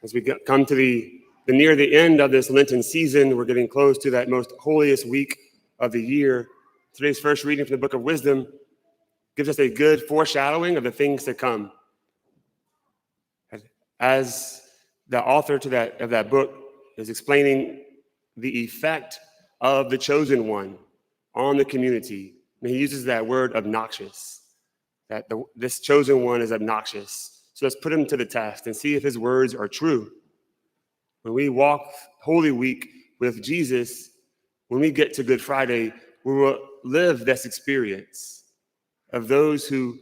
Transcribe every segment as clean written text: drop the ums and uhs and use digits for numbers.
As we come to the near the end of this Lenten season, we're getting close to that most holiest week of the year. Today's first reading from the book of Wisdom gives us a good foreshadowing of the things to come. As the author of that book is explaining the effect of the chosen one on the community, and he uses that word obnoxious, that this chosen one is obnoxious. So let's put him to the test and see if his words are true. When we walk Holy Week with Jesus, when we get to Good Friday, we will live this experience of those who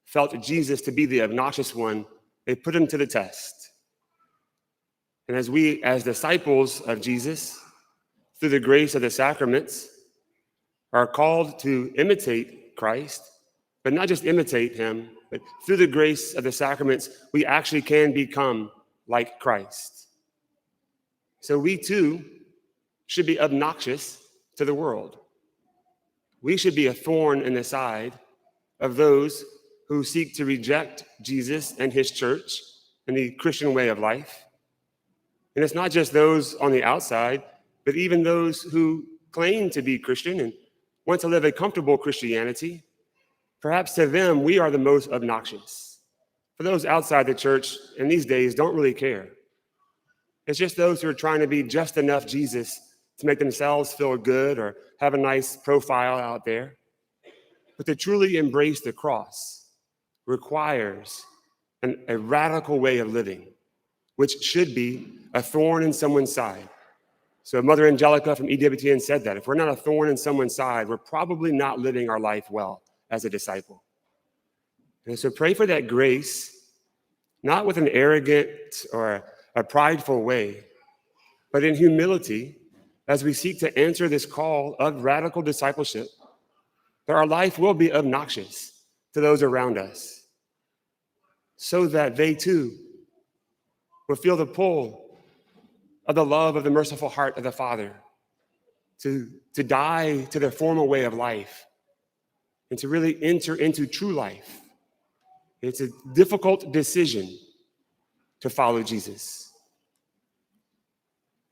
felt Jesus to be the obnoxious one. They put him to the test. And as we, as disciples of Jesus, through the grace of the sacraments, are called to imitate Christ, but not just imitate him, but through the grace of the sacraments, we actually can become like Christ. So we too should be obnoxious to the world. We should be a thorn in the side of those who seek to reject Jesus and his church and the Christian way of life. And it's not just those on the outside, but even those who claim to be Christian and want to live a comfortable Christianity. Perhaps to them, we are the most obnoxious. For those outside the church in these days don't really care. It's just those who are trying to be just enough Jesus to make themselves feel good or have a nice profile out there. But to truly embrace the cross requires a radical way of living, which should be a thorn in someone's side. So Mother Angelica from EWTN said that if we're not a thorn in someone's side, we're probably not living our life well as a disciple. And so pray for that grace, not with an arrogant or a prideful way, but in humility as we seek to answer this call of radical discipleship, that our life will be obnoxious to those around us so that they too will feel the pull of the love of the merciful heart of the Father to die to their former way of life and to really enter into true life. It's a difficult decision to follow Jesus.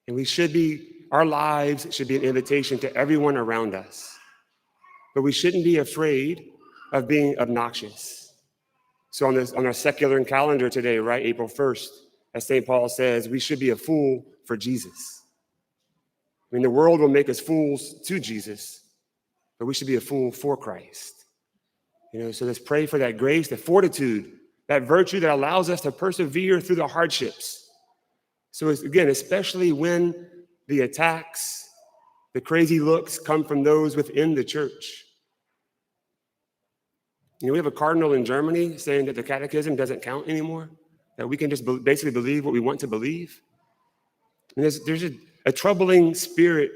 And our lives should be an invitation to everyone around us. But we shouldn't be afraid of being obnoxious. So on our secular calendar today, right, April 1st, as St. Paul says, we should be a fool for Jesus. I mean, the world will make us fools to Jesus, but we should be a fool for Christ. So let's pray for that grace, the fortitude, that virtue that allows us to persevere through the hardships. So again, especially when the attacks, the crazy looks come from those within the church. We have a cardinal in Germany saying that the catechism doesn't count anymore, that we can just basically believe what we want to believe. And there's a troubling spirit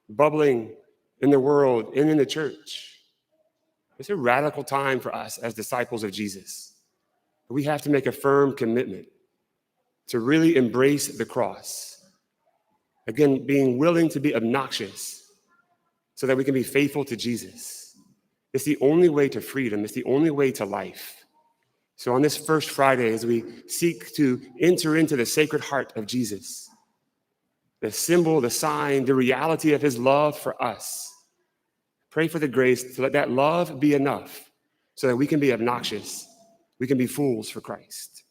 bubbling in the world and in the church. It's a radical time for us as disciples of Jesus. We have to make a firm commitment to really embrace the cross. Again, being willing to be obnoxious so that we can be faithful to Jesus. It's the only way to freedom. It's the only way to life. So on this first Friday, as we seek to enter into the Sacred Heart of Jesus, the symbol, the sign, the reality of his love for us, pray for the grace to let that love be enough so that we can be obnoxious. We can be fools for Christ.